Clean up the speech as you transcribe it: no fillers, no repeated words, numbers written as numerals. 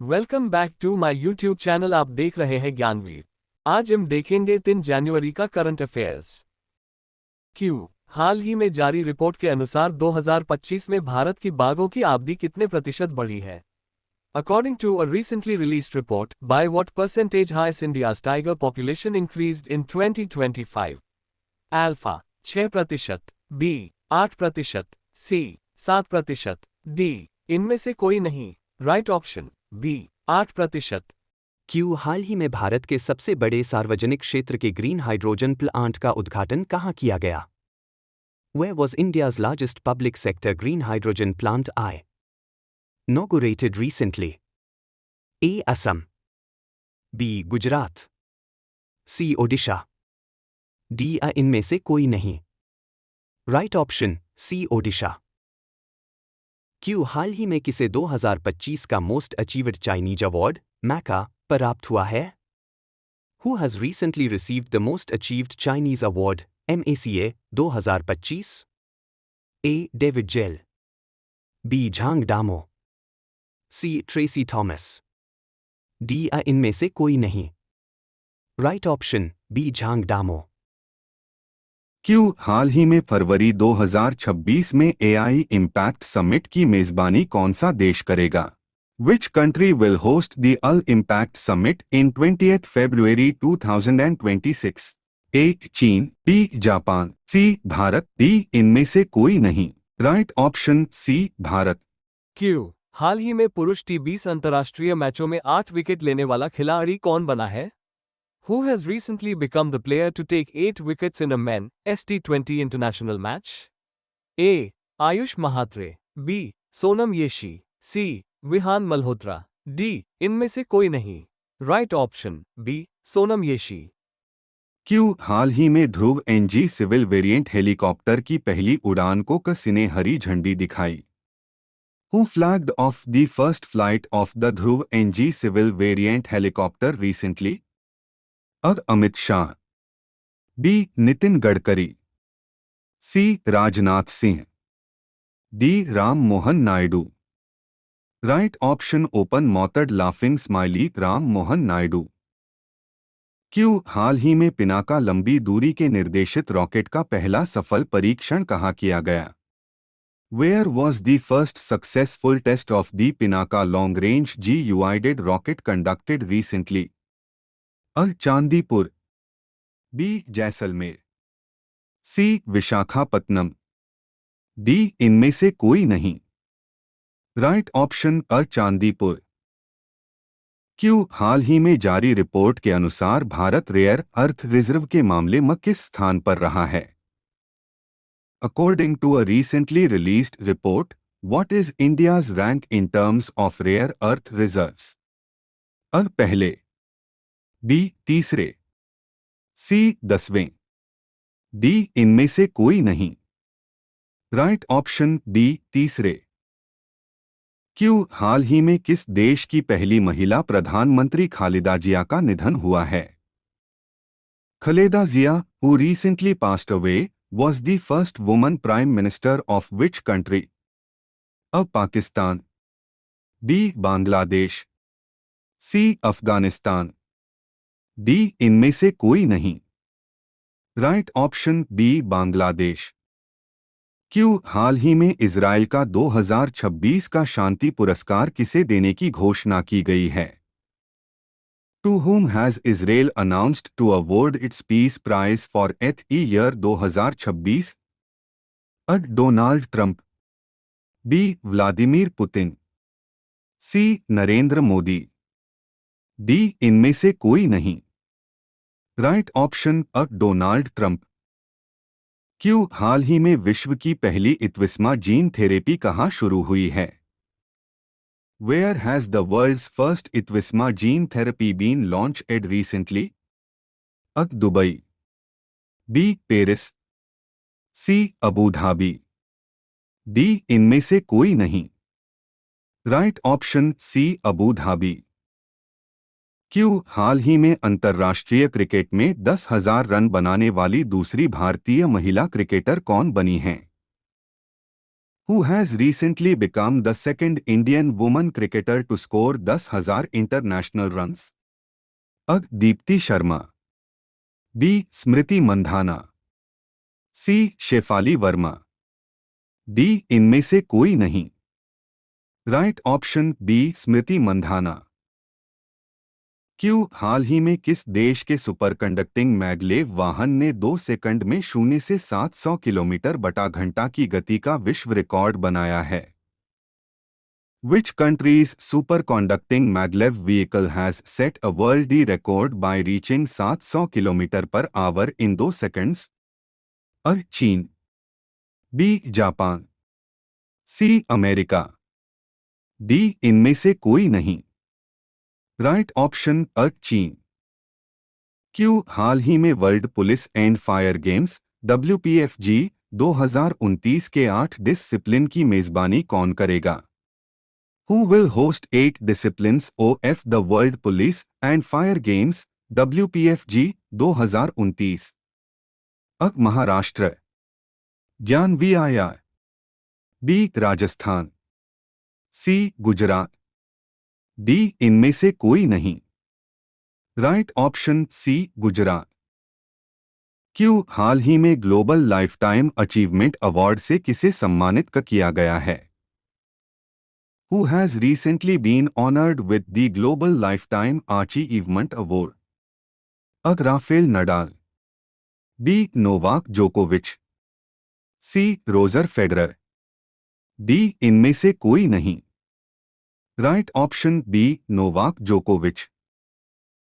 Welcome back to my YouTube channel. आप देख रहे हैं ज्ञानवीर। आज हम देखेंगे 3 जनवरी का करंट अफेयर्स। क्यों हाल ही में जारी रिपोर्ट के अनुसार 2025 में भारत की बाघों की आबादी कितने प्रतिशत बढ़ी है? According to a recently released report, by what percentage has India's tiger population increased in 2025? Alpha 6%, B 8%, C 7%, D इनमें से कोई नहीं। Right option B 8%। क्यों हाल ही में भारत के सबसे बड़े सार्वजनिक क्षेत्र के ग्रीन हाइड्रोजन प्लांट का उद्घाटन कहाँ किया गया? Where was India's largest public sector green hydrogen plant inaugurated recently? A. Assam, B. Gujarat, C. Odisha, D. इनमें से कोई नहीं। Right option C. ओडिशा। क्यों हाल ही में किसे 2025 का मोस्ट अचीव्ड चाइनीज अवार्ड मैका प्राप्त हुआ है? Who has recently received the most achieved Chinese award MACA 2025? A. David Gell, B. Zhang Damo, C. Tracy Thomas, D. इनमें से कोई नहीं। Right option B. Zhang Damo। क्यों हाल ही में फरवरी 2026 में AI इम्पैक्ट समिट की मेजबानी कौन सा देश करेगा? Which country will host the All Impact Summit in 20th February 2026? A. चीन, B. Japan, C. Bharat, D. इनमें से कोई नहीं। Right option C. भारत। क्यों हाल ही में पुरुष T20 अंतर्राष्ट्रीय मैचों में 8 विकेट लेने वाला खिलाड़ी कौन बना है? Who has recently become the player to take 8 wickets in a men T20 international match? A. Ayush Mhatre, B. Sonam Yeshi, C. Vihaan Malhotra, D. इनमें से कोई नहीं। Right option B. Sonam Yeshi. क्यों हाल ही में ध्रुव NG सिविल वेरिएंट हेलीकॉप्टर की पहली उड़ान को किसी ने हरी झंडी दिखाई? Who flagged off the first flight of the Dhruv NG civil variant helicopter recently? A. Amit Shah, B. Nitin Gadkari, C. Rajnath Singh, D. Ram Mohan Naidu. Right option open mouthed laughing smiley Ram Mohan Naidu. क्यों हाल ही में पिनाका लंबी दूरी के निर्देशित रॉकेट का पहला सफल परीक्षण कहाँ किया गया? Where was the first successful test of the Pinaka long-range GUided rocket conducted recently? A. Chandipur, B. Jaisalmer, C. Visakhapatnam, D. इनमें से कोई नहीं। Right option A. चांदीपुर। क्यों हाल ही में जारी रिपोर्ट के अनुसार भारत रेयर अर्थ रिजर्व के मामले में किस स्थान पर रहा है? According to a recently released report, what is India's rank in terms of rare earth reserves? A. पहले, B. तीसरे, C. 10वें, D. इनमें से कोई नहीं। Right option B. तीसरे। क्यों हाल ही में किस देश की पहली महिला प्रधानमंत्री खालिदा जिया का निधन हुआ है? Khaleda Zia, who recently passed away, was the first woman prime minister of which country? A. Pakistan, B. Bangladesh, C. Afghanistan, D. इनमें से कोई नहीं। Right option B. बांग्लादेश। क्यों हाल ही में इजराइल का 2026 का शांति पुरस्कार किसे देने की घोषणा की गई है? To whom has Israel announced to award its Peace Prize for eth year 2026? A. Donald Trump, B. Vladimir Putin, C. Narendra Modi, D. इनमें से कोई नहीं। Right option A. Donald Trump. क्यों हाल ही में विश्व की पहली इत्विस्मा जीन थेरेपी कहाँ शुरू हुई है? Where has the world's first Itvisma gene therapy been launched recently? A. Dubai, B. Paris, C. Abu Dhabi, D. इनमें से कोई नहीं। Right option C. Abu Dhabi. क्यों हाल ही में अंतर्राष्ट्रीय क्रिकेट में 10,000 रन बनाने वाली दूसरी भारतीय महिला क्रिकेटर कौन बनी हैं? Who has recently become the second Indian woman cricketer to score 10,000 international runs? A. Deepti Sharma, B. Smriti Mandhana, C. Shefali Verma, D. इनमें से कोई नहीं। Right option B Smriti Mandhana. Q हाल ही में किस देश के सुपर कंडक्टिंग मैगलेव वाहन ने 2 सेकंड में 0 से 700 किलोमीटर बटा घंटा की गति का विश्व रिकॉर्ड बनाया है? Which country's superconducting maglev vehicle has set a world record by reaching 700 km/h in 2 seconds? A. चीन, B. Japan, C. America, D. इनमें से कोई नहीं। राइट ऑप्शन अ चीन। क्यू हाल ही में world police and fire games WPFG 2029 के 8 डिसिप्लिन की मेजबानी कौन करेगा? Who will host 8 disciplines of the World Police and Fire Games WPFG 2029? अ. महाराष्ट्र, ज्ञानवी आया, B. Rajasthan, C. Gujarat, D. इनमें से कोई नहीं। Right option C Gujarat. Q हाल ही में ग्लोबल लाइफटाइम अचीवमेंट अवार्ड से किसे सम्मानित किया गया है? Who has recently been honored with the Global Lifetime Achievement Award? A. Rafael Nadal, B. Novak जोकोविच, C. Roger Federer, D. इनमें से कोई नहीं। राइट ऑप्शन बी नोवाक जोकोविच।